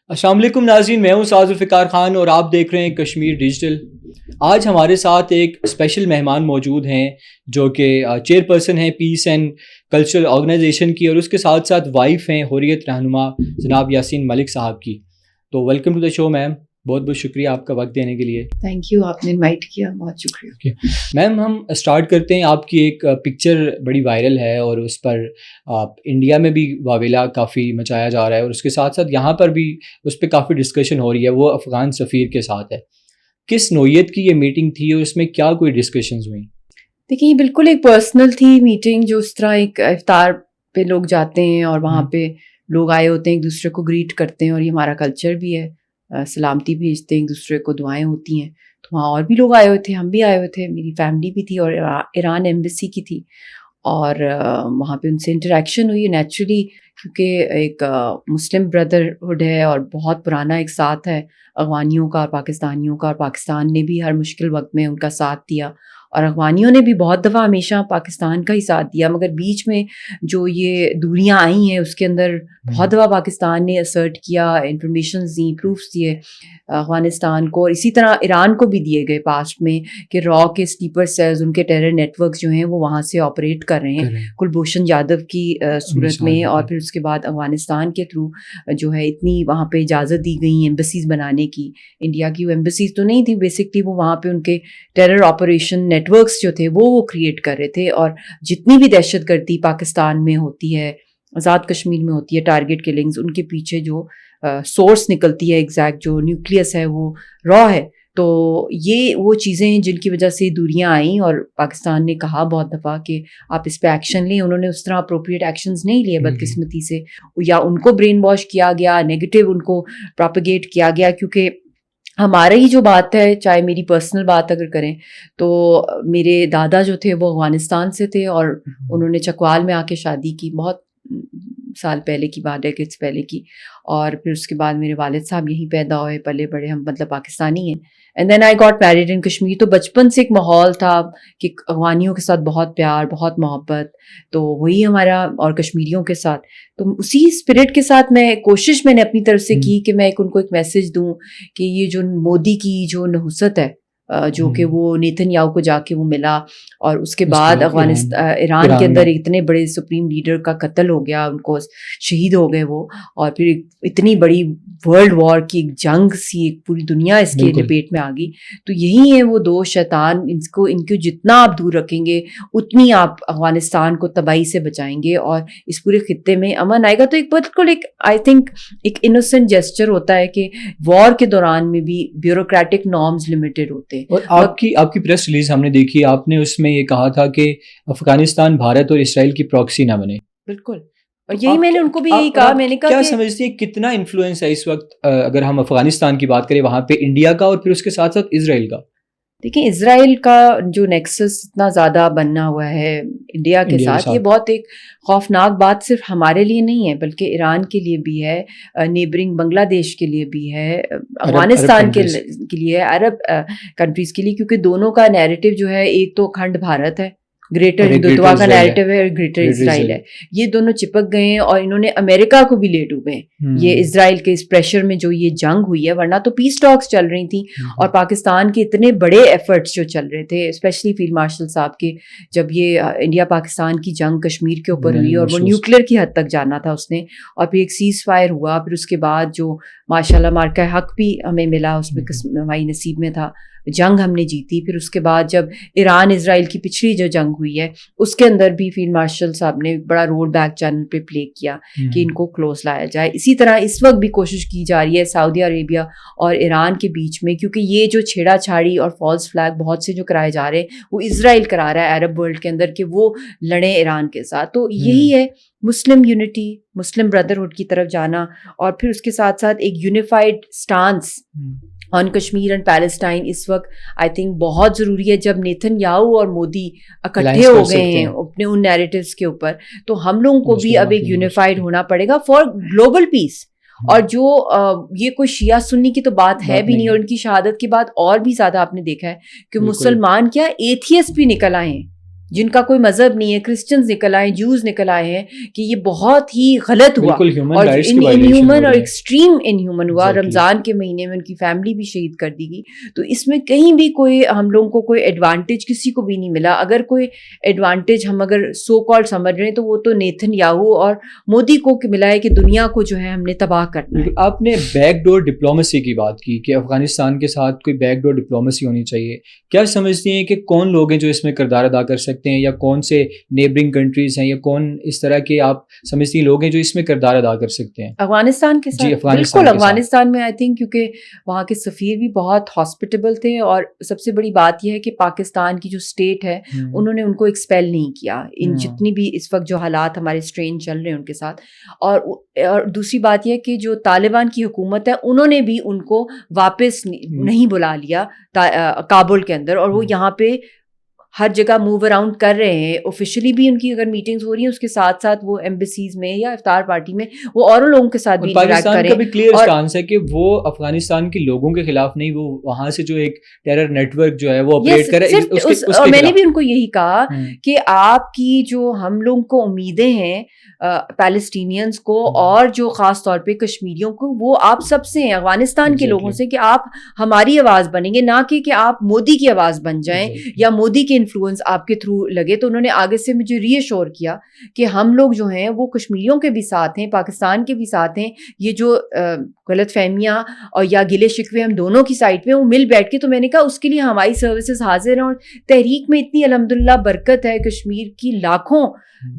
السلام علیکم ناظرین، میں ہوں ساز ذوالفقار خان اور آپ دیکھ رہے ہیں کشمیر ڈیجیٹل۔ آج ہمارے ساتھ ایک اسپیشل مہمان موجود ہیں جو کہ چیئر پرسن ہیں پیس اینڈ کلچرل آرگنائزیشن کی، اور اس کے ساتھ ساتھ وائف ہیں حریت رہنما جناب یاسین ملک صاحب کی۔ تو ویلکم ٹو دا شو میم، بہت بہت شکریہ آپ کا وقت دینے کے لیے۔ تھینک یو، آپ نے انوائٹ کیا، بہت شکریہ۔ میم ہم اسٹارٹ کرتے ہیں، آپ کی ایک پکچر بڑی وائرل ہے اور اس پر آپ انڈیا میں بھی واویلا کافی مچایا جا رہا ہے، اور اس کے ساتھ ساتھ یہاں پر بھی اس پہ کافی ڈسکشن ہو رہی ہے، وہ افغان سفیر کے ساتھ ہے۔ کس نوعیت کی یہ میٹنگ تھی اور اس میں کیا کوئی ڈسکشنز ہوئیں؟ دیکھیں، یہ بالکل ایک پرسنل تھی میٹنگ، جو اس طرح ایک افطار پہ لوگ جاتے ہیں اور وہاں پہ لوگ آئے ہوتے ہیں، ایک دوسرے کو گریٹ کرتے ہیں، اور یہ ہمارا کلچر بھی ہے، سلامتی بھیجتے ہیں ایک دوسرے کو، دعائیں ہوتی ہیں۔ تو وہاں اور بھی لوگ آئے ہوئے تھے، ہم بھی آئے ہوئے تھے، میری فیملی بھی تھی، اور ایران ایمبیسی کی تھی، اور وہاں پہ ان سے انٹریکشن ہوئی نیچرلی، کیونکہ ایک مسلم بردرہڈ ہے اور بہت پرانا ایک ساتھ ہے افغانیوں کا اور پاکستانیوں کا، اور پاکستان نے بھی ہر مشکل وقت میں ان کا ساتھ دیا، اور افغانیوں نے بھی بہت دفعہ ہمیشہ پاکستان کا ہی ساتھ دیا، مگر بیچ میں جو یہ دوریاں آئی ہیں اس کے اندر بہت دفعہ پاکستان نے اسرٹ کیا، انفارمیشنز دیں، پروفس دیے افغانستان کو، اور اسی طرح ایران کو بھی دیے گئے پاسٹ میں کہ را کے سلیپر سیلز، ان کے ٹیرر نیٹ ورکس جو ہیں وہ وہاں سے آپریٹ کر رہے ہیں کلبھوشن یادو کی صورت میں، اور پھر اس کے بعد افغانستان کے تھرو جو ہے اتنی وہاں پہ اجازت دی گئی ایمبیسیز بنانے کی۔ انڈیا کی وہ ایمبیسیز تو نہیں تھی بیسکلی، وہ وہاں پہ ان کے ٹیرر آپریشن نیٹ ورکس جو تھے وہ کریٹ کر رہے تھے، اور جتنی بھی دہشت گردی پاکستان میں ہوتی ہے، آزاد کشمیر میں ہوتی ہے، ٹارگٹ کلنگز، ان کے پیچھے جو سورس نکلتی ہے ایگزیکٹ، جو نیوکلیس ہے وہ را ہے۔ تو یہ وہ چیزیں ہیں جن کی وجہ سے دوریاں آئیں، اور پاکستان نے کہا بہت دفعہ کہ آپ اس پہ ایکشن لیں۔ انہوں نے اس طرح اپروپریٹ ایکشنز نہیں لیے بدقسمتی سے، یا ان کو برین واش کیا گیا، نیگیٹو ان کو پراپیگیٹ کیا گیا، کیونکہ ہمارا ہی جو بات ہے، چاہے میری پرسنل بات اگر کریں تو میرے دادا جو تھے وہ افغانستان سے تھے، اور انہوں نے چکوال میں آ کے شادی کی، بہت سال پہلے کی بات ہے، ڈیکیڈز پہلے کی، اور پھر اس کے بعد میرے والد صاحب یہیں پیدا ہوئے، پلے بڑے، ہم مطلب پاکستانی ہیں، and then I got married in Kashmir. تو بچپن سے ایک ماحول تھا کہ افغانیوں کے ساتھ بہت پیار، بہت محبت، تو وہی ہمارا، اور کشمیریوں کے ساتھ، تو اسی اسپرٹ کے ساتھ میں نے اپنی طرف سے کی کہ میں ان کو ایک میسج دوں کہ یہ جو مودی کی جو نحوست ہے، جو کہ وہ نیتن یاہو کو جا کے وہ ملا، اور اس کے بعد ایران کے اندر اتنے بڑے سپریم لیڈر کا قتل ہو گیا، ان کو شہید ہو گئے وہ، اور پھر اتنی بڑی ورلڈ وار کی ایک جنگ سی، ایک پوری دنیا اس کے لپیٹ میں آ گئی۔ تو یہی ہیں وہ دو شیطان، ان کو جتنا آپ دور رکھیں گے اتنی آپ افغانستان کو تباہی سے بچائیں گے، اور اس پورے خطے میں امن آئے گا۔ تو ایک بالکل ایک آئی تھنک ایک انوسنٹ جیسچر ہوتا ہے کہ وار کے دوران میں بھی بیوروکریٹک نارمز لمیٹڈ ہوتے ہیں۔ اور آپ کی پریس ریلیز ہم نے دیکھی، آپ نے اس میں یہ کہا تھا کہ افغانستان بھارت اور اسرائیل کی پراکسی نہ بنے۔ بالکل، اور یہی میں نے ان کو بھی یہی کہا، میں نے کہا کیا کہ سمجھتی ہے کتنا انفلوئنس ہے اس وقت، اگر ہم افغانستان کی بات کریں وہاں پہ انڈیا کا اور پھر اس کے ساتھ ساتھ اسرائیل کا؟ دیکھیں، اسرائیل کا جو نیکسس اتنا زیادہ بننا ہوا ہے انڈیا کے ساتھ، یہ بہت ایک خوفناک بات صرف ہمارے لیے نہیں ہے بلکہ ایران کے لیے بھی ہے، نیبرنگ بنگلہ دیش کے لیے بھی ہے، افغانستان کے لیے ہے، عرب کنٹریز کے لیے، کیونکہ دونوں کا نیریٹو جو ہے، ایک تو اکھنڈ بھارت ہے، گریٹر ہندوتوا کا نیریٹو ہے، اور گریٹر اسرائیل ہے، یہ دونوں چپک گئے ہیں، اور انہوں نے امریکہ کو بھی لے ڈوبے ہیں یہ اسرائیل کے اس پریشر میں جو یہ جنگ ہوئی ہے، ورنہ تو پیس ٹاکس چل رہی تھیں، اور پاکستان کے اتنے بڑے ایفرٹس جو چل رہے تھے، اسپیشلی فیلڈ مارشل صاحب کے، جب یہ انڈیا پاکستان کی جنگ کشمیر کے اوپر ہوئی اور وہ نیوکلیر کی حد تک جانا تھا اس نے، اور پھر ایک سیز فائر ہوا، پھر اس کے بعد جو ماشاء اللہ مارکہ حق بھی ہمیں ملا، اس میں ہماری نصیب میں تھا، جنگ ہم نے جیتی۔ پھر اس کے بعد جب ایران اسرائیل کی پچھلی جو جنگ ہوئی ہے اس کے اندر بھی فیلڈ مارشل صاحب نے بڑا رول بیک چینل پہ پلے کیا کہ ان کو کلوز لایا جائے۔ اسی طرح اس وقت بھی کوشش کی جا رہی ہے سعودی عربیہ اور ایران کے بیچ میں، کیونکہ یہ جو چھیڑا چھاڑی اور فالس فلیگ بہت سے جو کرائے جا رہے ہیں وہ اسرائیل کرا رہا ہے عرب ورلڈ کے اندر کہ وہ لڑیں ایران کے ساتھ۔ تو یہی ہے مسلم یونٹی، مسلم بردرہڈ کی طرف جانا، اور پھر اس کے ساتھ ساتھ ایک unified stance on Kashmir and Palestine اس وقت آئی تھنک بہت ضروری ہے۔ جب نیتن یاہو اور مودی اکٹھے ہو گئے ہیں اپنے ان نیریٹیوز کے اوپر، تو ہم لوگوں کو بھی اب ایک یونیفائڈ ہونا پڑے گا فار گلوبل پیس۔ اور جو یہ کوئی شیعہ سنی کی تو بات ہے بھی نہیں، اور ان کی شہادت کے بعد اور بھی زیادہ آپ نے دیکھا ہے کہ مسلمان کیا ایتھیسٹ بھی نکل آئے ہیں جن کا کوئی مذہب نہیں ہے, کرسچنز نکل آئے, جوز نکل آئے ہیں, کہ یہ بہت ہی غلط ہوا اور انہیومن اور ایکسٹریم انہیومن ہوا. رمضان کے مہینے میں ان کی فیملی بھی شہید کر دی گئی. تو اس میں کہیں بھی کوئی ہم لوگوں کو کوئی ایڈوانٹیج کسی کو بھی نہیں ملا. اگر کوئی ایڈوانٹیج ہم اگر سو کال سمجھ رہے ہیں تو وہ تو نیتن یاہو اور مودی کو ملا ہے کہ دنیا کو جو ہے ہم نے تباہ کرنا ہے. آپ نے بیک ڈور ڈپلومیسی کی بات کی کہ افغانستان کے ساتھ کوئی بیک ڈور ڈپلومیسی ہونی چاہیے. کیا سمجھتی ہیں کہ کون لوگ ہیں جو اس میں کردار ادا کر سکتے ہیں, یا کون سے نیبرنگ کنٹریز ہیں, یا کون اس طرح کے آپ سمجھتی ہیں لوگ ہیں جو اس میں کردار ادا کر سکتے ہیں؟ افغانستان کے ساتھ بالکل. افغانستان میں آئی تھنک کیونکہ وہاں کے سفیر بھی بہت ہاسپٹیبل تھے, اور سب سے بڑی بات یہ ہے کہ پاکستان کی جو اسٹیٹ ہے انہوں نے ان کو ایکسپیل نہیں کیا ان جتنی بھی اس وقت جو حالات ہمارے اسٹرین چل رہے ہیں ان کے ساتھ. اور دوسری بات یہ کہ جو طالبان کی حکومت ہے انہوں نے بھی ان کو واپس نہیں بلا لیا کابل کے اندر, اور وہ یہاں پہ ہر جگہ موو اراؤنڈ کر رہے ہیں. آفیشلی بھی ان کی اگر میٹنگز ہو رہی ہیں اس کے ساتھ ساتھ وہ ایمبیسیز میں یا افطار پارٹی میں وہ اوروں لوگوں کے ساتھ بھی انٹریکٹ کریں. پاکستان کا بھی کلیئر اسٹانس ہے کہ وہ افغانستان کے لوگوں کے خلاف نہیں, وہ وہاں سے جو ایک ٹیرر نیٹ ورک جو ہے وہ آپریٹ کر رہا ہے. اور میں نے بھی ان کو یہی کہا کہ آپ کی جو ہم لوگوں کو امیدیں ہیں پیلسٹینینز کو اور جو خاص طور پہ کشمیریوں کو, وہ آپ سب سے ہیں, افغانستان کے لوگوں سے, کہ آپ ہماری آواز بنیں گے, نہ کہ آپ مودی کی آواز بن جائیں یا مودی کے انفلوئنس آپ کے تھرو لگے. تو انہوں نے آگے سے مجھے ری ایشور کیا کہ ہم لوگ جو ہیں وہ کشمیریوں کے بھی ساتھ ہیں, پاکستان کے بھی ساتھ ہیں. یہ جو غلط فہمیاں اور یا گلے شکوے ہم دونوں کی سائڈ پہ وہ مل بیٹھ کے, تو میں نے کہا اس کے لیے ہماری سروسز حاضر ہیں. اور تحریک میں اتنی الحمدللہ برکت ہے, کشمیر کی لاکھوں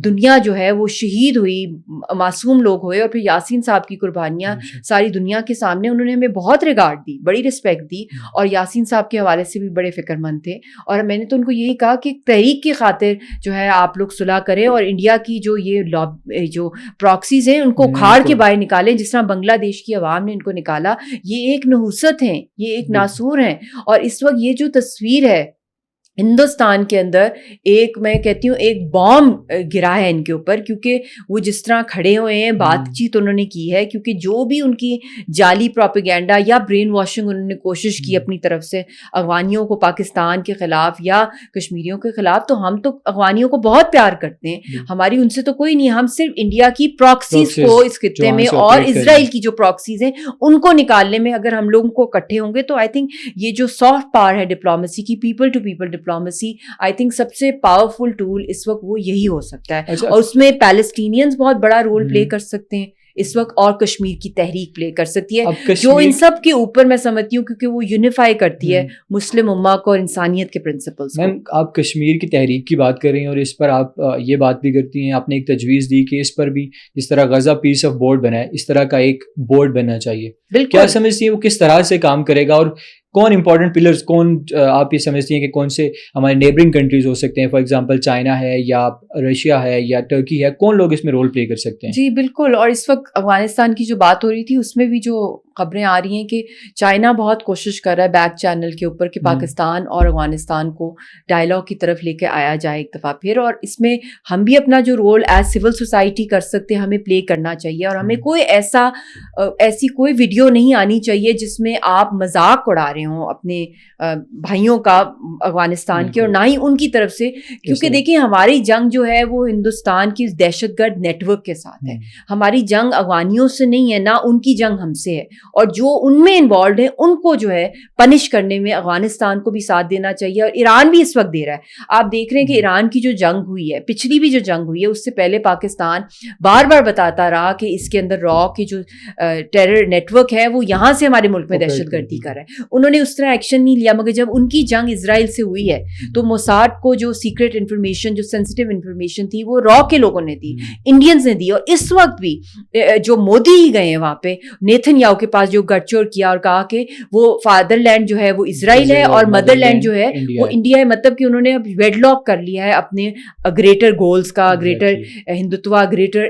دنیا جو ہے وہ شہید ہوئی, معصوم لوگ ہوئے, اور پھر یاسین صاحب کی قربانیاں ساری دنیا کے سامنے. انہوں نے ہمیں بہت ریگارڈ دی, بڑی رسپیکٹ دی, اور یاسین صاحب کے حوالے سے بھی بڑے فکر مند تھے. اور میں نے تو ان کو یہی کہا کہ تحریک کی خاطر جو ہے آپ لوگ صلح کریں, اور انڈیا کی جو یہ جو پراکسیز ہیں ان کو کھاڑ کے باہر نکالیں, جس طرح بنگلہ دیش کی عوام نے ان کو نکالا. یہ ایک نحوست ہیں, یہ ایک ناسور ہیں. اور اس وقت یہ جو تصویر ہے ہندوستان کے اندر, ایک میں کہتی ہوں ایک بامب گرا ہے ان کے اوپر, کیونکہ وہ جس طرح کھڑے ہوئے ہیں, بات چیت انہوں نے کی ہے, کیونکہ جو بھی ان کی جعلی پروپیگینڈا یا برین واشنگ انہوں نے کوشش کی اپنی طرف سے افغانیوں کو پاکستان کے خلاف یا کشمیریوں کے خلاف, تو ہم تو افغانیوں کو بہت پیار کرتے ہیں, ہماری ان سے تو کوئی نہیں, ہم صرف انڈیا کی پراکسیز کو اس خطے میں اور اسرائیل کی جو پراکسیز ہیں ان کو نکالنے میں اگر ہم لوگوں کو اکٹھے ہوں گے تو آئی تھنک یہ جو سافٹ پاور ہے ڈپلومیسی کی, people to people diplomacy, I think سب سے پاورفل ٹول اس وقت وہ یہی ہو سکتا ہے. اور اس میں پیلسٹینینز بہت بڑا رول پلے کر سکتے ہیں اس وقت, اور کشمیر کی تحریک پلے کر سکتی ہے, جو ان سب کے اوپر میں سمجھتی ہوں کیونکہ وہ یونیفائی کرتی ہے مسلم امہ کو اور انسانیت کے پرنسپلس. میم آپ کشمیر کی تحریک کی بات کر رہی ہیں, اور اس پر آپ یہ بات بھی کرتی ہیں, آپ نے ایک تجویز دی کہ اس پر بھی جس طرح غزہ پیس آف بورڈ بنا ہے اس طرح کا ایک بورڈ بننا چاہیے. کیا سمجھتی ہیں وہ کس طرح سے کام کرے گا, اور کون امپورٹنٹ پلرز, کون آپ یہ سمجھتی ہیں کہ کون سے ہمارے نیبرنگ کنٹریز ہو سکتے ہیں, فار ایگزامپل چائنا ہے یا رشیا ہے یا ٹرکی ہے, کون لوگ اس میں رول پلے کر سکتے ہیں؟ جی بالکل. اور اس وقت افغانستان کی جو بات ہو رہی تھی اس میں بھی جو خبریں آ رہی ہیں کہ چائنا بہت کوشش کر رہا ہے بیک چینل کے اوپر کہ پاکستان اور افغانستان کو ڈائلاگ کی طرف لے کے آیا جائے ایک دفعہ پھر, اور اس میں ہم بھی اپنا جو رول ایز سول سوسائٹی کر سکتے ہیں, ہمیں پلے کرنا چاہیے. اور ہمیں کوئی ایسی کوئی ویڈیو نہیں آنی چاہیے جس میں آپ مذاق اڑا رہے ہوں اپنے بھائیوں کا افغانستان کے, اور نہ ہی ان کی طرف سے, کیونکہ دیکھیں ہماری جنگ جو ہے وہ ہندوستان کی دہشت گرد نیٹ ورک کے ساتھ ہے. ہماری جنگ افغانیوں سے نہیں ہے, نہ ان کی جنگ ہم سے ہے, اور جو ان میں انوالوڈ ہیں ان کو جو ہے پنش کرنے میں افغانستان کو بھی ساتھ دینا چاہیے. اور ایران بھی اس وقت دے رہا ہے. آپ دیکھ رہے ہیں کہ ایران کی جو جنگ ہوئی ہے, پچھلی بھی جو جنگ ہوئی ہے, اس سے پہلے پاکستان بار بار بتاتا رہا کہ اس کے اندر را کی جو ٹیرر نیٹ ورک ہے وہ یہاں سے ہمارے ملک میں دہشت گردی کر رہا ہے. انہوں نے اس طرح ایکشن نہیں لیا, مگر جب ان کی جنگ اسرائیل سے ہوئی ہے تو موساد کو جو سیکرٹ انفارمیشن, جو سینسٹیو انفارمیشن تھی, وہ را کے لوگوں نے دی, انڈینز نے دی. اور اس وقت بھی جو مودی ہی گئے ہیں وہاں پہ نیتن یاہو کے پاس, جو گڑچور کیا اور کہا کہ وہ فادر لینڈ جو ہے وہ اسرائیل ہے اور مدر لینڈ جو ہے وہ انڈیا ہے, مطلب کہ انہوں نے اب ویڈ لاک کر لیا ہے اپنے گریٹر گولز کا, گریٹر ہندوتوا, گریٹر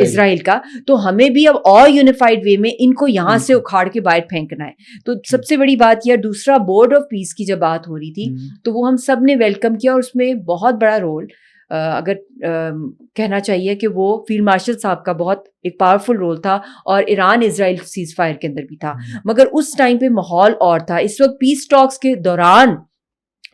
اسرائیل کا. تو ہمیں بھی اب اور یونیفائڈ وے میں ان کو یہاں سے اکھاڑ کے باہر پھینکنا ہے. تو سب سے بڑی بات یہ, دوسرا بورڈ آف پیس کی جب بات ہو رہی تھی تو وہ ہم سب نے ویلکم کیا, اور اس میں بہت بڑا رول اگر کہنا چاہیے کہ وہ فیلڈ مارشل صاحب کا بہت ایک پاورفل رول تھا, اور ایران اسرائیل سیز فائر کے اندر بھی تھا. مگر اس ٹائم پہ ماحول اور تھا. اس وقت پیس ٹاکس کے دوران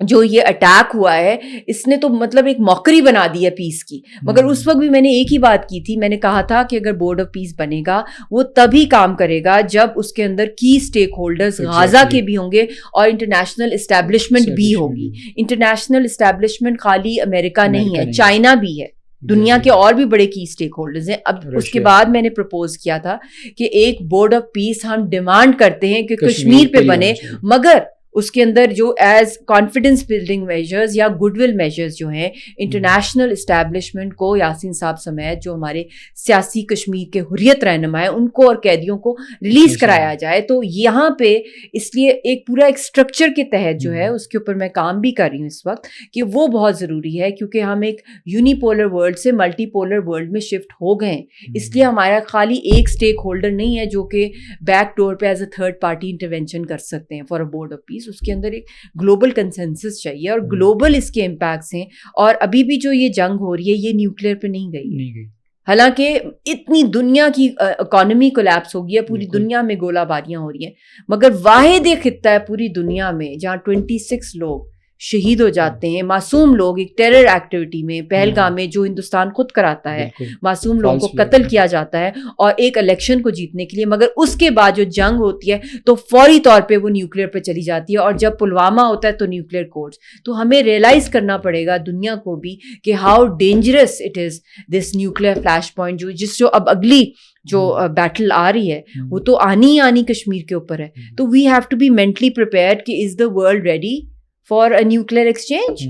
جو یہ اٹیک ہوا ہے اس نے تو مطلب ایک موکری بنا دی ہے پیس کی. مگر اس وقت بھی میں نے ایک ہی بات کی تھی, میں نے کہا تھا کہ اگر بورڈ آف پیس بنے گا وہ تبھی کام کرے گا جب اس کے اندر کی اسٹیک ہولڈرز غازہ کے بھی ہوں گے اور انٹرنیشنل اسٹیبلشمنٹ بھی ہوگی. انٹرنیشنل اسٹیبلشمنٹ خالی امریکہ نہیں ہے, چائنا بھی ہے, دنیا کے اور بھی بڑے کی اسٹیک ہولڈرز ہیں. اب اس کے بعد میں نے پرپوز کیا تھا کہ ایک بورڈ آف پیس ہم ڈیمانڈ کرتے ہیں کہ کشمیر پہ بنے, مگر اس کے اندر جو ایز کانفیڈنس بلڈنگ میجرز یا گڈ ول میجرز جو ہیں انٹرنیشنل اسٹیبلشمنٹ کو, یاسین صاحب سمیت جو ہمارے سیاسی کشمیر کے حریت رہنما ہیں ان کو اور قیدیوں کو ریلیز کرایا جائے. تو یہاں پہ اس لیے ایک پورا ایک اسٹرکچر کے تحت جو ہے اس کے اوپر میں کام بھی کر رہی ہوں اس وقت کہ وہ بہت ضروری ہے, کیونکہ ہم ایک یونیپولر ورلڈ سے ملٹی پولر ورلڈ میں شفٹ ہو گئے ہیں. اس لیے ہمارا خالی ایک اسٹیک ہولڈر نہیں ہے جو کہ بیک ڈور پہ as a third party intervention کر سکتے ہیں for a board of peace. اس کے اندر ایک گلوبل کنسنسس چاہیے اور گلوبل اس کے امپیکٹس ہیں. اور ابھی بھی جو یہ جنگ ہو رہی ہے یہ نیوکلیئر پہ نہیں گئی, حالانکہ اتنی دنیا کی اکانومی کولیپس ہو گئی ہے, پوری دنیا میں گولہ باریاں ہو رہی ہیں, مگر واحد ایک خطہ ہے پوری دنیا میں جہاں 26 لوگ شہید ہو جاتے ہیں, معصوم لوگ ایک ٹیرر ایکٹیویٹی میں پہلگام میں جو ہندوستان خود کراتا ہے, معصوم لوگوں کو قتل کیا جاتا ہے اور ایک الیکشن کو جیتنے کے لیے. مگر اس کے بعد جو جنگ ہوتی ہے تو فوری طور پہ وہ نیوکلیئر پہ چلی جاتی ہے, اور جب پلوامہ ہوتا ہے تو نیوکلیئر کورٹس. تو ہمیں ریئلائز کرنا پڑے گا دنیا کو بھی کہ how dangerous it is this nuclear flash point, جو اب اگلی جو بیٹل آ رہی ہے وہ تو آنی ہی آنی کشمیر کے اوپر ہے. تو we have to be mentally prepared کہ is the world ready for a nuclear exchange?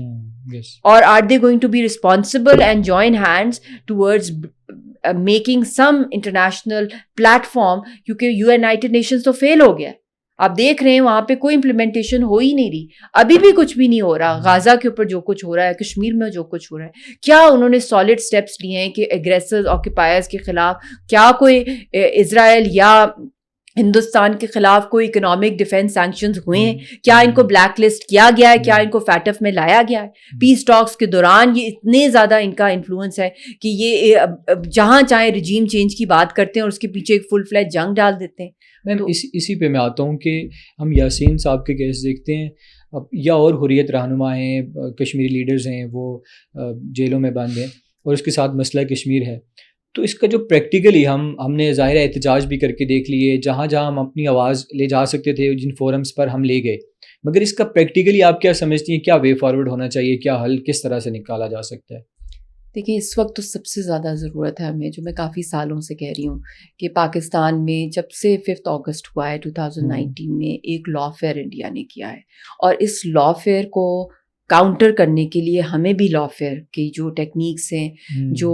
Yes. Or are they going to be responsible and join hands towards making some international platform? کیونکہ United Nations تو فیل ہو گیا, آپ دیکھ رہے ہیں وہاں پہ کوئی امپلیمنٹیشن ہو ہی نہیں رہی, ابھی بھی کچھ بھی نہیں ہو رہا. غازہ کے اوپر جو کچھ ہو رہا ہے, کشمیر میں جو کچھ ہو رہا ہے, کیا انہوں نے سالڈ اسٹیپس لیے ہیں کہ ایگریسرز آکوپائرز کے خلاف کیا کوئی اسرائیل یا ہندوستان کے خلاف کوئی اکنامک ڈیفینس سینکشنز ہوئے ہیں؟ کیا ان کو بلیک لسٹ کیا گیا ہے؟ کیا ان کو فیٹف میں لایا گیا ہے؟ پیس ٹاکس کے دوران یہ اتنے زیادہ ان کا انفلوئنس ہے کہ یہ جہاں چاہے رجیم چینج کی بات کرتے ہیں اور اس کے پیچھے ایک فل فلیج جنگ ڈال دیتے ہیں. میم اسی پہ میں آتا ہوں کہ ہم یاسین صاحب کے کیس دیکھتے ہیں یا اور حریت رہنما ہیں, کشمیری لیڈرز ہیں, وہ جیلوں میں بند ہیں, اور اس کے ساتھ مسئلہ کشمیر ہے. تو اس کا جو پریکٹیکلی ہم نے ظاہر احتجاج بھی کر کے دیکھ لیے, جہاں جہاں ہم اپنی آواز لے جا سکتے تھے جن فورمز پر ہم لے گئے, مگر اس کا پریکٹیکلی آپ کیا سمجھتی ہیں, کیا وے فارورڈ ہونا چاہیے, کیا حل کس طرح سے نکالا جا سکتا ہے؟ دیکھیں اس وقت تو سب سے زیادہ ضرورت ہے ہمیں, جو میں کافی سالوں سے کہہ رہی ہوں کہ پاکستان میں جب سے 5 اگست ہوا ہے 2019 میں ایک لا فیئر انڈیا نے کیا ہے, اور اس لا فیئر کو کاؤنٹر کرنے کے لیے ہمیں بھی لا فیئر کی جو ٹیکنیکس ہیں, جو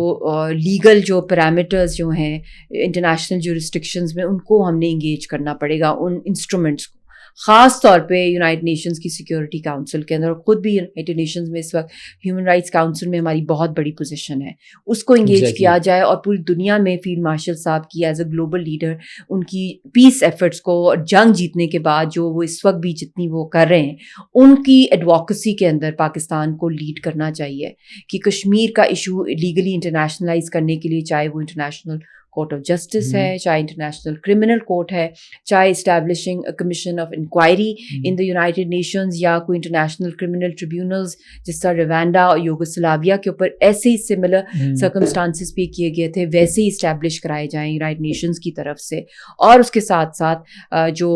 لیگل جو پیرامیٹرز جو ہیں انٹرنیشنل جورسڈکشنز میں, ان کو ہم نے انگیج کرنا پڑے گا, ان انسٹرومنٹس کو, خاص طور پہ یونائٹڈ نیشنز کی سیکیورٹی کاؤنسل کے اندر. اور خود بھی یونائٹڈ نیشنز میں اس وقت ہیومن رائٹس کاؤنسل میں ہماری بہت بڑی پوزیشن ہے, اس کو انگیج کیا جائے, اور پوری دنیا میں فیلڈ مارشل صاحب کی as a global leader in کی پیس ایفرٹس کو, اور جنگ جیتنے کے بعد جو وہ اس وقت بھی جتنی وہ کر رہے ہیں ان کی ایڈووکیسی کے اندر پاکستان کو لیڈ کرنا چاہیے کہ کشمیر کا ایشو لیگلی انٹرنیشنلائز کرنے کے لیے, چاہے وہ انٹرنیشنل کورٹ آف جسٹس ہے, چاہے انٹرنیشنل کرمنل کورٹ ہے, چاہے establishing commission of inquiry in the United Nations, یا کوئی انٹرنیشنل کرمنل ٹریبیونلز جس طرح روانڈا اور یوگوسلاویا کے اوپر ایسے ہی سملر سرکمسٹانسز پہ کیے گئے تھے, ویسے ہی اسٹیبلش کرائے جائیں یونائٹڈ نیشنز کی طرف سے. اور اس کے ساتھ ساتھ جو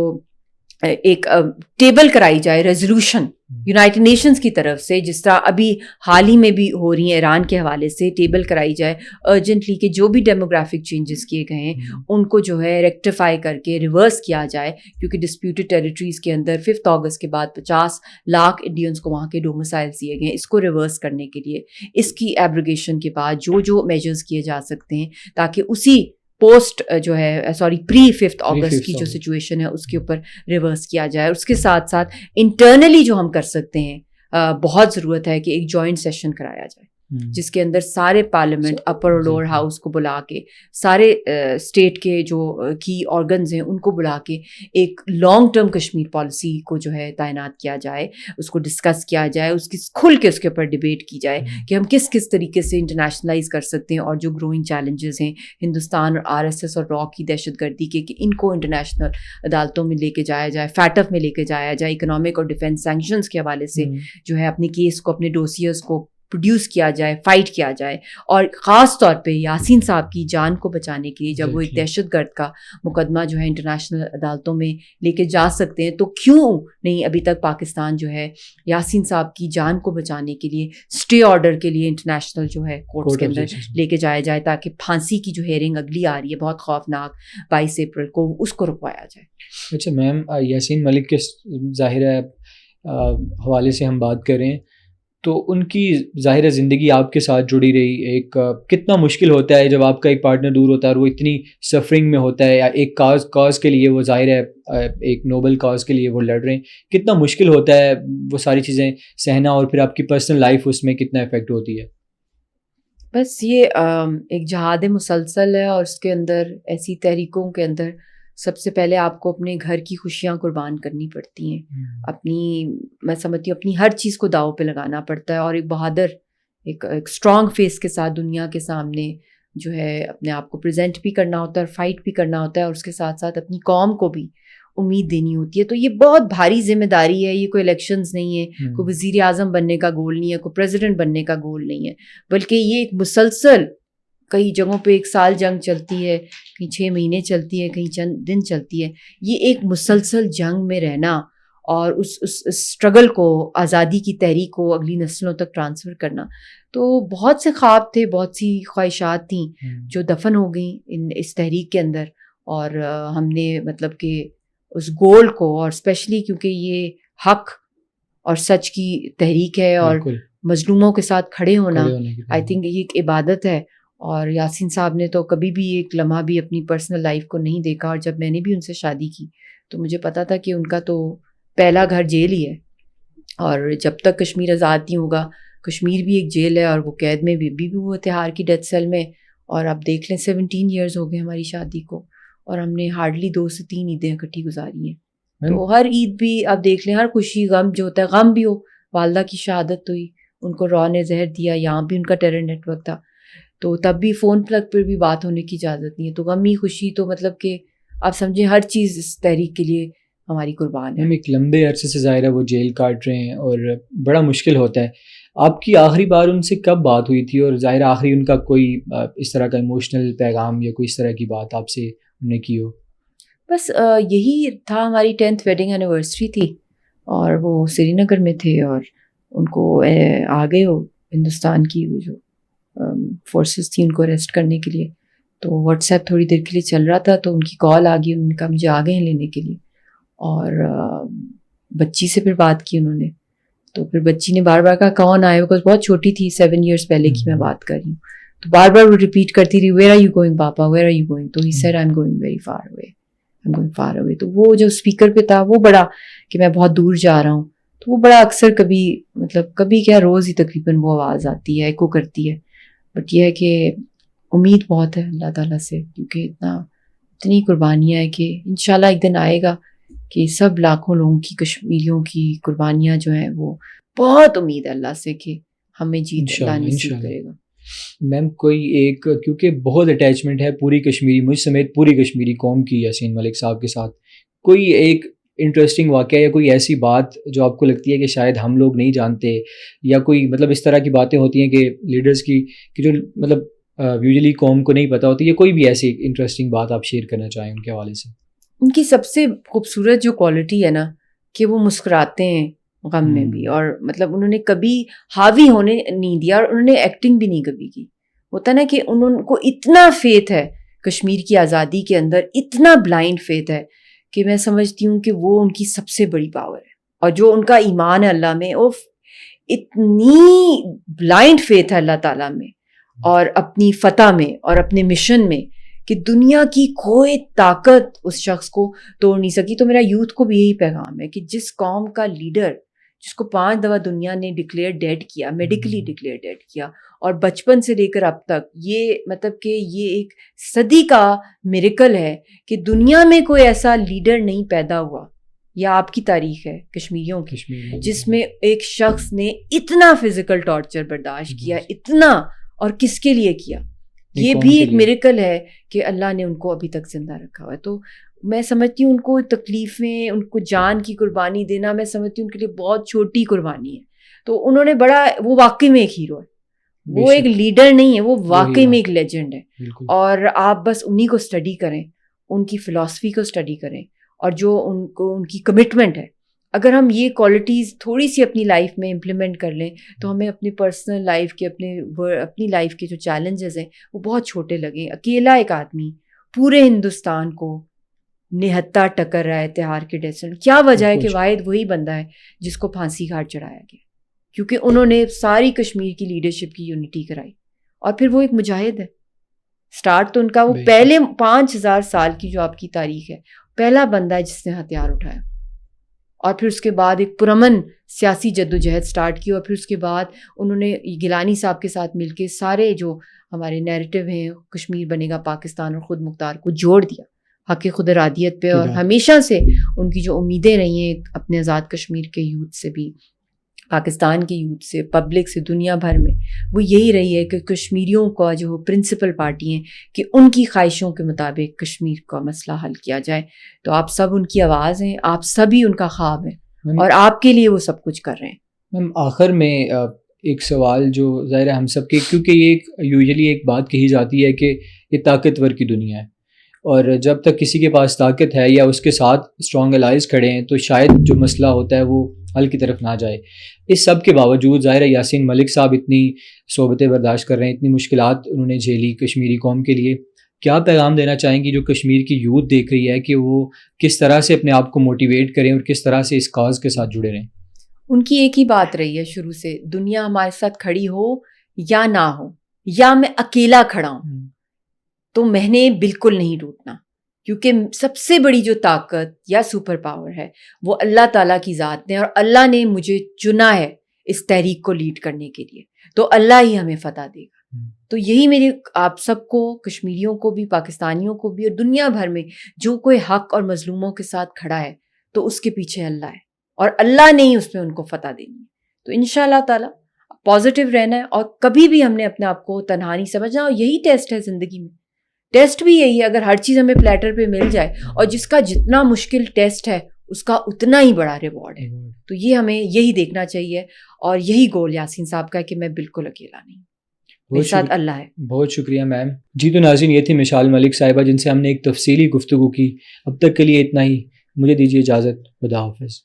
ایک ٹیبل کرائی جائے ریزولوشن یونائٹڈ نیشنز کی طرف سے, جس طرح ابھی حال ہی میں بھی ہو رہی ہیں ایران کے حوالے سے, ٹیبل کرائی جائے ارجنٹلی کہ جو بھی ڈیموگرافک چینجز کیے گئے ہیں ان کو جو ہے ریکٹیفائی کر کے ریورس کیا جائے, کیونکہ ڈسپیوٹڈ ٹیریٹریز کے اندر 5 اگست کے بعد 50 لاکھ انڈینس کو وہاں کے ڈومسائلز دیے گئے ہیں. اس کو ریورس کرنے کے لیے اس کی ایبروگیشن کے بعد جو میجرز کیے جا سکتے ہیں تاکہ اسی پوسٹ جو ہے پری 5 اگست کی جو سچویشن ہے اس کے اوپر ریورس کیا جائے. اس کے ساتھ ساتھ انٹرنلی جو ہم کر سکتے ہیں, بہت ضرورت ہے کہ ایک جوائنٹ سیشن کرایا جائے. جس کے اندر سارے پارلیمنٹ اپر اور لوور ہاؤس کو بلا کے, سارے اسٹیٹ کے جو کی آرگنز ہیں ان کو بلا کے ایک لانگ ٹرم کشمیر پالیسی کو جو ہے تعینات کیا جائے, اس کو ڈسکس کیا جائے, اس کی کھل کے اس کے اوپر ڈبیٹ کی جائے کہ ہم کس کس طریقے سے انٹرنیشنلائز کر سکتے ہیں, اور جو گروئنگ چیلنجز ہیں ہندوستان اور RSS اور را کی دہشت گردی کے, کہ ان کو انٹرنیشنل عدالتوں میں لے کے جایا جائے, فیٹف میں لے کے جایا جائے, اکنامک اور ڈیفینس سینکشنز کے حوالے سے جو ہے اپنے کیس کو, اپنے ڈوسیئرز کو پروڈیوس کیا جائے, فائٹ کیا جائے. اور خاص طور پہ یاسین صاحب کی جان کو بچانے کے لیے جب وہ ایک دہشت گرد کا مقدمہ جو ہے انٹرنیشنل عدالتوں میں لے کے جا سکتے ہیں, تو کیوں نہیں ابھی تک پاکستان جو ہے یاسین صاحب کی جان کو بچانے کے لیے اسٹے آرڈر کے لیے انٹرنیشنل جو ہے کورٹس کے اندر لے کے جایا جائے, تاکہ پھانسی کی جو ہیئرنگ اگلی آ رہی ہے بہت خوفناک 22 اپریل کو, اس کو رکوایا جائے. اچھا میم, یاسین ملک کے ظاہر ہے حوالے سے ہم بات کریں تو ان کی ظاہر زندگی آپ کے ساتھ جڑی رہی, ایک کتنا مشکل ہوتا ہے جب آپ کا ایک پارٹنر دور ہوتا ہے اور وہ اتنی سفرنگ میں ہوتا ہے, یا ایک کاز کے لیے وہ ظاہر ہے ایک نوبل کاز کے لیے وہ لڑ رہے ہیں, کتنا مشکل ہوتا ہے وہ ساری چیزیں سہنا, اور پھر آپ کی پرسنل لائف اس میں کتنا افیکٹ ہوتی ہے. بس یہ ایک جہاد مسلسل ہے, اور اس کے اندر ایسی تحریکوں کے اندر سب سے پہلے آپ کو اپنے گھر کی خوشیاں قربان کرنی پڑتی ہیں, اپنی, میں سمجھتی ہوں اپنی ہر چیز کو داؤ پہ لگانا پڑتا ہے, اور ایک بہادر ایک اسٹرانگ فیس کے ساتھ دنیا کے سامنے جو ہے اپنے آپ کو پریزنٹ بھی کرنا ہوتا ہے اور فائٹ بھی کرنا ہوتا ہے, اور اس کے ساتھ ساتھ اپنی قوم کو بھی امید دینی ہوتی ہے. تو یہ بہت بھاری ذمہ داری ہے, یہ کوئی الیکشنز نہیں ہے, کوئی وزیر اعظم بننے کا گول نہیں ہے, کوئی پریزیڈنٹ بننے کا گول نہیں ہے, بلکہ یہ ایک مسلسل, کئی جگہوں پہ 1 سال جنگ چلتی ہے, کہیں 6 مہینے چلتی ہے, کہیں چند دن چلتی ہے. یہ ایک مسلسل جنگ میں رہنا اور اس اسٹرگل کو, آزادی کی تحریک کو اگلی نسلوں تک ٹرانسفر کرنا. تو بہت سے خواب تھے, بہت سی خواہشات تھیں جو دفن ہو گئیں اس تحریک کے اندر, اور ہم نے مطلب کہ اس گول کو, اور اسپیشلی کیونکہ یہ حق اور سچ کی تحریک ہے اور مظلوموں کے ساتھ کھڑے ہونا, آئی تھنک یہ ایک عبادت ہے. اور یاسین صاحب نے تو کبھی بھی ایک لمحہ بھی اپنی پرسنل لائف کو نہیں دیکھا, اور جب میں نے بھی ان سے شادی کی تو مجھے پتا تھا کہ ان کا تو پہلا گھر جیل ہی ہے, اور جب تک کشمیر آزاد نہیں ہوگا, کشمیر بھی ایک جیل ہے, اور وہ قید میں بھی وہ تہار کی ڈیتھ سیل میں. اور آپ دیکھ لیں 17 ایئرز ہو گئے ہماری شادی کو, اور ہم نے ہارڈلی 2 سے 3 عیدیں اکٹھی گزاری ہیں. تو ہر عید بھی آپ دیکھ لیں, ہر خوشی غم جو ہوتا ہے, غم بھی ہو, والدہ کی شہادت ہوئی, ان کو را نے زہر دیا, یہاں بھی ان کا ٹیرر نیٹ ورک تھا, تو تب بھی فون پلگ پر بھی بات ہونے کی اجازت نہیں ہے. تو غمی خوشی تو مطلب کہ آپ سمجھیں ہر چیز اس تحریک کے لیے ہماری قربان ہے. ہم ایک لمبے عرصے سے ظاہر ہے وہ جیل کاٹ رہے ہیں, اور بڑا مشکل ہوتا ہے. آپ کی آخری بار ان سے کب بات ہوئی تھی, اور ظاہر آخری ان کا کوئی اس طرح کا ایموشنل پیغام یا کوئی اس طرح کی بات آپ سے انہوں نے کی ہو؟ بس یہی تھا, ہماری 10th ویڈنگ اینیورسری تھی, اور وہ سری نگر میں تھے, اور ان کو آ گئے ہو ہندوستان کی وہ جو فورسز تھی ان کو اریسٹ کرنے کے لیے. تو واٹس ایپ تھوڑی دیر کے لیے چل رہا تھا, تو ان کی کال آ گئی, انہوں نے کہا مجھے آ گئے ہیں لینے کے لیے, اور بچی سے پھر بات کی انہوں نے. تو پھر بچی نے بار بار کہا کون آئے, بیکاز بہت چھوٹی تھی, 7 ایئرس پہلے کی میں بات کر رہی ہوں. تو بار بار وہ ریپیٹ کرتی رہی, where are you going papa, where are you going. تو he said I am going very far away, I am going far away. تو وہ جو اسپیکر پہ تھا وہ بڑا کہ میں بہت دور جا رہا ہوں, تو وہ بڑا اکثر کبھی مطلب کبھی کیا روز ہی تقریباً وہ آواز آتی ہے, ایکو کرتی ہے. بٹ یہ ہے کہ امید بہت ہے اللہ تعالیٰ سے, کیونکہ اتنی قربانیاں ہیں کہ انشاءاللہ ایک دن آئے گا کہ سب لاکھوں لوگوں کی, کشمیریوں کی قربانیاں جو ہیں, وہ بہت امید ہے اللہ سے کہ ہمیں جیت اللہ نصیب کرے گا. میم کوئی ایک, کیونکہ بہت اٹیچمنٹ ہے پوری کشمیری, مجھ سمیت پوری کشمیری قوم کی یاسین ملک صاحب کے ساتھ, کوئی ایک انٹرسٹنگ واقعہ یا کوئی ایسی بات جو آپ کو لگتی ہے کہ شاید ہم لوگ نہیں جانتے, یا کوئی مطلب اس طرح کی باتیں ہوتی ہیں کہ لیڈرز کی کہ جو مطلب یوزلی قوم کو نہیں پتہ ہوتی, یا کوئی بھی ایسی انٹرسٹنگ بات آپ شیئر کرنا چاہیں ان کے حوالے سے؟ ان کی سب سے خوبصورت جو کوالٹی ہے نا, کہ وہ مسکراتے ہیں غم میں بھی, اور مطلب انہوں نے کبھی حاوی ہونے نہیں دیا, اور انہوں نے ایکٹنگ بھی نہیں کبھی کی. ہوتا نا کہ انہوں کو اتنا فیتھ ہے کشمیر کی آزادی کے اندر, اتنا بلائنڈ فیتھ ہے کہ میں سمجھتی ہوں کہ وہ ان کی سب سے بڑی پاور ہے. اور جو ان کا ایمان ہے اللہ میں, وہ اتنی بلائنڈ فیتھ ہے اللہ تعالیٰ میں اور اپنی فتح میں اور اپنے مشن میں, کہ دنیا کی کوئی طاقت اس شخص کو توڑ نہیں سکی. تو میرا یوتھ کو بھی یہی پیغام ہے کہ جس قوم کا لیڈر جس کو 5 دفعہ دنیا نے ڈکلیئر ڈیڈ کیا, میڈیکلی ڈکلیئر ڈیڈ کیا, اور بچپن سے لے کر اب تک یہ مطلب کہ یہ ایک صدی کا میریکل ہے کہ دنیا میں کوئی ایسا لیڈر نہیں پیدا ہوا, یا آپ کی تاریخ ہے کشمیریوں کی, جس میں ایک شخص نے اتنا فزیکل ٹارچر برداشت کیا, اتنا, اور کس کے لیے کیا. یہ بھی ایک میریکل ہے کہ اللہ نے ان کو ابھی تک زندہ رکھا ہوا ہے. تو میں سمجھتی ہوں ان کو تکلیفیں, ان کو جان کی قربانی دینا, میں سمجھتی ہوں ان کے لیے بہت چھوٹی قربانی ہے. تو انہوں نے بڑا, وہ واقعی میں ایک ہیرو ہے, وہ ایک لیڈر نہیں ہے, وہ واقعی میں ایک لیجنڈ ہے. اور آپ بس انہی کو اسٹڈی کریں, ان کی فلاسفی کو اسٹڈی کریں, اور جو ان کو ان کی کمٹمنٹ ہے. اگر ہم یہ کوالٹیز تھوڑی سی اپنی لائف میں امپلیمنٹ کر لیں تو ہمیں اپنی پرسنل لائف کے, اپنی لائف کے جو چیلنجز ہیں وہ بہت چھوٹے لگیں. اکیلا ایک آدمی پورے ہندوستان کو نہتا ٹکر رہا ہے اتحاد کے ڈیسن. کیا وجہ ہے کہ واحد وہی بندہ ہے جس کو پھانسی گھاٹ چڑھایا گیا, کیونکہ انہوں نے ساری کشمیر کی لیڈرشپ کی یونٹی کرائی, اور پھر وہ ایک مجاہد ہے. سٹارٹ تو ان کا, وہ پہلے 5000 سال کی جو آپ کی تاریخ ہے, پہلا بندہ ہے جس نے ہتھیار اٹھایا, اور پھر اس کے بعد ایک پرامن سیاسی جدوجہد سٹارٹ کی, اور پھر اس کے بعد انہوں نے گیلانی صاحب کے ساتھ مل کے سارے جو ہمارے نیریٹو ہیں کشمیر بنے گا پاکستان اور خود مختار کو جوڑ دیا حق خود ارادیت پہ. اور ہمیشہ سے ان کی جو امیدیں رہی ہیں اپنے آزاد کشمیر کے یوتھ سے بھی, پاکستان کے یوتھ سے, پبلک سے, دنیا بھر میں, وہ یہی رہی ہے کہ کشمیریوں کا جو پرنسپل پارٹی ہیں کہ ان کی خواہشوں کے مطابق کشمیر کا مسئلہ حل کیا جائے. تو آپ سب ان کی آواز ہیں, آپ سبھی ان کا خواب ہیں, اور آپ کے لیے وہ سب کچھ کر رہے ہیں. میم آخر میں ایک سوال جو ظاہر ہے ہم سب کے, کیونکہ یہ ایک یوزلی ایک بات کہی جاتی ہے کہ یہ طاقتور کی دنیا ہے, اور جب تک کسی کے پاس طاقت ہے یا اس کے ساتھ اسٹرانگ الائز کھڑے ہیں تو شاید جو مسئلہ ہوتا ہے وہ حل کی طرف نہ جائے. اس سب کے باوجود ظاہر ہے یاسین ملک صاحب اتنی صحبتیں برداشت کر رہے ہیں, اتنی مشکلات انہوں نے جھیلی کشمیری قوم کے لیے. کیا پیغام دینا چاہیں گی جو کشمیر کی یوتھ دیکھ رہی ہے کہ وہ کس طرح سے اپنے آپ کو موٹیویٹ کریں اور کس طرح سے اس کاز کے ساتھ جڑے رہیں؟ ان کی ایک ہی بات رہی ہے شروع سے, دنیا ہمارے ساتھ کھڑی ہو یا نہ ہو, یا میں اکیلا کھڑا ہوں, تو میں نے بالکل نہیں ٹوٹنا, کیونکہ سب سے بڑی جو طاقت یا سپر پاور ہے وہ اللہ تعالیٰ کی ذات نے, اور اللہ نے مجھے چنا ہے اس تحریک کو لیڈ کرنے کے لیے, تو اللہ ہی ہمیں فتح دے گا. تو یہی میری آپ سب کو, کشمیریوں کو بھی, پاکستانیوں کو بھی, اور دنیا بھر میں جو کوئی حق اور مظلوموں کے ساتھ کھڑا ہے تو اس کے پیچھے اللہ ہے, اور اللہ نے ہی اس میں ان کو فتح دینی ہے. تو انشاءاللہ تعالیٰ پازیٹیو رہنا ہے, اور کبھی بھی ہم نے اپنے آپ کو تنہا نہیں سمجھنا. اور یہی ٹیسٹ ہے زندگی میں, ٹیسٹ بھی یہی ہے. اگر ہر چیز ہمیں پلیٹر پہ مل جائے, اور جس کا جتنا مشکل ٹیسٹ ہے اس کا اتنا ہی بڑا ریوارڈ ہے. تو یہ ہمیں یہی دیکھنا چاہیے, اور یہی گول یاسین صاحب کا ہے کہ میں بالکل اکیلا نہیں, میرے ساتھ اللہ ہے. بہت شکریہ میم. جی تو ناظرین, یہ تھی مشال ملک صاحبہ جن سے ہم نے ایک تفصیلی گفتگو کی. اب تک کے لیے اتنا ہی, مجھے دیجیے اجازت. خدا حافظ.